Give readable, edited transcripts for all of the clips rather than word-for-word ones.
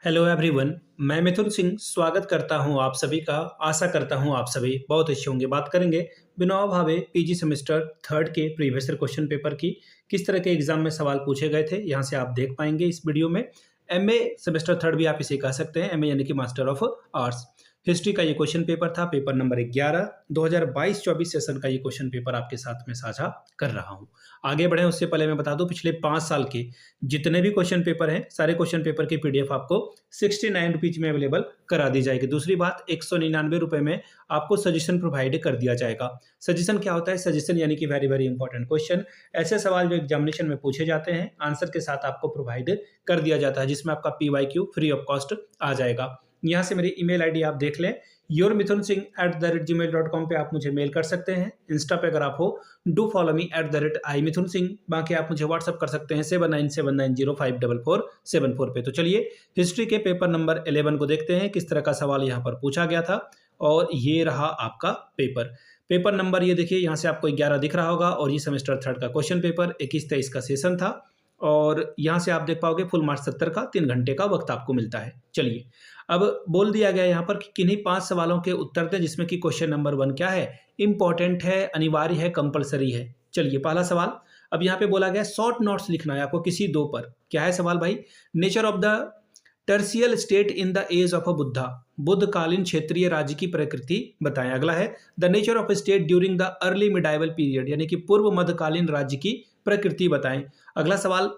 Hello everyone. मैं मिथुन सिंह स्वागत करता हूं आप सभी का। आशा करता हूं आप सभी बहुत अच्छे होंगे। बात करेंगे Vinoba Bhave PG semester third के प्रीवियस ईयर क्वेश्चन पेपर की। किस तरह के एग्जाम में सवाल पूछे गए थे यहां से आप देख पाएंगे इस वीडियो में। एमए सेमेस्टर थर्ड भी आप इसे कह सकते हैं, एमए यानी कि मास्टर ऑफ आर्ट्स। हिस्ट्री का ये क्वेश्चन पेपर था, पेपर नंबर 11 2022-24 सेशन का ये क्वेश्चन पेपर आपके साथ में साझा कर रहा हूं। आगे बढ़े उससे पहले मैं बता दूं, पिछले 5 साल के जितने भी क्वेश्चन पेपर हैं सारे क्वेश्चन पेपर की पीडीएफ आपको 69 रुपीज में अवेलेबल करा दी जाएगी। दूसरी बात, 199 रुपए में आपको सजेशन प्रोवाइड कर दिया जाएगा। सजेशन क्या होता है? सजेशन यानी कि वेरी वेरी इंपॉर्टेंट क्वेश्चन, ऐसे सवाल जो एग्जामिनेशन में पूछे जाते हैं आंसर के साथ आपको प्रोवाइड कर दिया जाता है, जिसमें आपका पीवाईक्यू फ्री ऑफ कॉस्ट आ जाएगा। यहाँ से मेरी ईमेल आईडी आप देख लें, yourmithunsingh@gmail.com पे आप मुझे मेल कर सकते हैं। इंस्टा पे अगर आप हो डू फॉलो मी @imithunsingh। बाकी आप मुझे व्हाट्सअप कर सकते हैं 7979054474 पे। तो चलिए हिस्ट्री के पेपर नंबर 11 को देखते हैं किस तरह का सवाल यहाँ पर पूछा गया था। और ये रहा आपका पेपर नंबर, ये देखिए यहाँ से आपको 11 दिख रहा होगा और ये सेमेस्टर थर्ड का क्वेश्चन पेपर 21-23 का सेशन था। और यहाँ से आप देख पाओगे फुल मार्क्स 70 का 3 घंटे का वक्त आपको मिलता है। चलिए, अब बोल दिया गया यहाँ पर कि किन्हीं 5 सवालों के उत्तर दें, जिसमें कि क्वेश्चन नंबर 1 क्या है, इंपॉर्टेंट है, अनिवार्य है, कंपलसरी है। चलिए पहला सवाल, अब यहाँ पे बोला गया शॉर्ट नोट्स लिखना है आपको किसी 2 पर। क्या है सवाल भाई? Nature of the territorial state in the age of a Buddha. बुद्धकालीन क्षेत्रीय राज्य की प्रकृति बताएं। अगला है the nature of state during the early medieval period, यानी कि पूर्व मध्यकालीन राज्य की प्रकृति बताएं। अगला सवाल,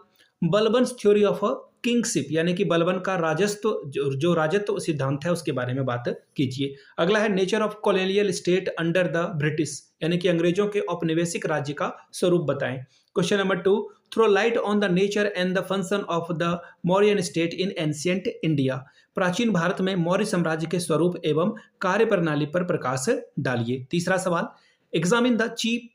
बलबन्स थ्योरी ऑफ किंगशिप, यानी कि बलबन का राजस्व जो राजत्व सिद्धांत है उसके बारे में बात कीजिए। अगला है nature of colonial state under the British, यानी कि अंग्रेजों के औपनिवेशिक राज्य का स्वरूप बताएं। Question number 2, throw light on the nature and the function of the Mauryan state in ancient India. प्राचीन भारत में मौर्य साम्राज्य के स्वरूप एवं कार्य प्रणाली पर प्रकाश डालिए। तीसरा सवाल, examine the chief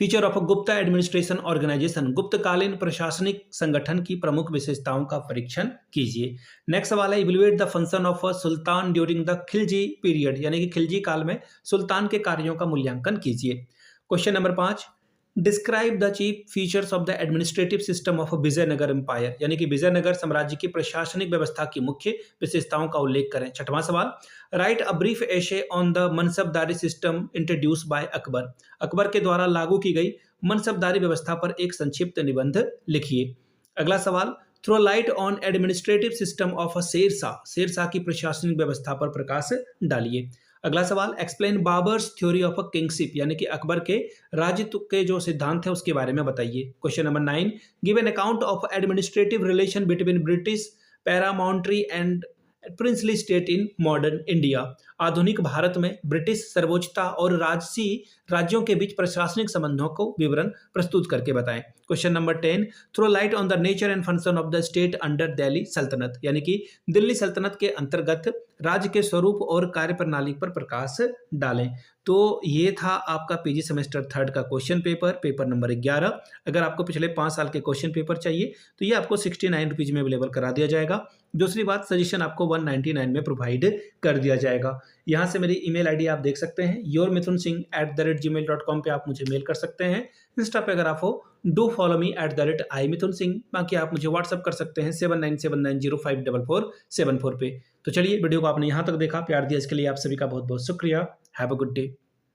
feature of Gupta administration organisation. गुप्तकालीन प्रशासनिक संगठन की प्रमुख विशेषताओं का परीक्षण कीजिए। नेक्स्ट सवाल है, evaluate the function of sultan during the Khilji period, यानी कि खिलजी काल में सुल्तान के कार्यों का मूल्यांकन कीजिए। Question number 5, describe the chief features of the administrative system of Vijayanagar empire, यानी कि विजयनगर साम्राज्य की प्रशासनिक व्यवस्था की मुख्य विशेषताओं का उल्लेख करें। छठवां सवाल, राइट अ ब्रीफ एशे on the मनसबदारी system introduce by Akbar. Akbar के द्वारा लागू की गई मनसबदारी व्यवस्था पर एक संक्षिप्त निबंध लिखिए। अगला सवाल, throw light on administrative system of Sher Shah. Sher Shah की प्रशासनिक व्यवस्था पर प्रकाश डालिए। अगला सवाल, explain Babur's theory of kingship, यानी कि अकबर के राजत्व के जो सिद्धांत है उसके बारे में बताइए। Question number 9, give an account of administrative relation between British paramountcy and princely state in modern India. आधुनिक भारत में ब्रिटिश सर्वोच्चता और राजसी राज्यों के बीच प्रशासनिक संबंधों को विवरण प्रस्तुत करके बताएं। Question number 10, throw light on the nature and function of the state under Delhi Sultanat, यानी कि दिल्ली सल्तनत के अंतर्गत राज्य के स्वरूप और कार्य प्रणाली पर प्रकाश डालें। तो ये था आपका पीजी सेमेस्टर थर्ड का क्वेश्चन पेपर नंबर 11। अगर आपको पिछले 5 साल के क्वेश्चन पेपर चाहिए तो ये आपको 69 रुपीज में अवेलेबल करा दिया जाएगा। दूसरी बात, सजेशन आपको 199 में प्रोवाइड कर दिया जाएगा। यहाँ से मेरी ईमेल आईडी आप देख सकते हैं, yourmithunsingh@gmail.com पे आप मुझे मेल कर सकते हैं। इंस्टा पे अगर आप हो डू फॉलो मी @imithunsingh। बाकी आप मुझे व्हाट्सअप कर सकते हैं 7979054474 पे। तो चलिए, वीडियो को आपने यहाँ तक देखा, प्यार दिया इसके लिए आप सभी का बहुत बहुत शुक्रिया। Have a good day.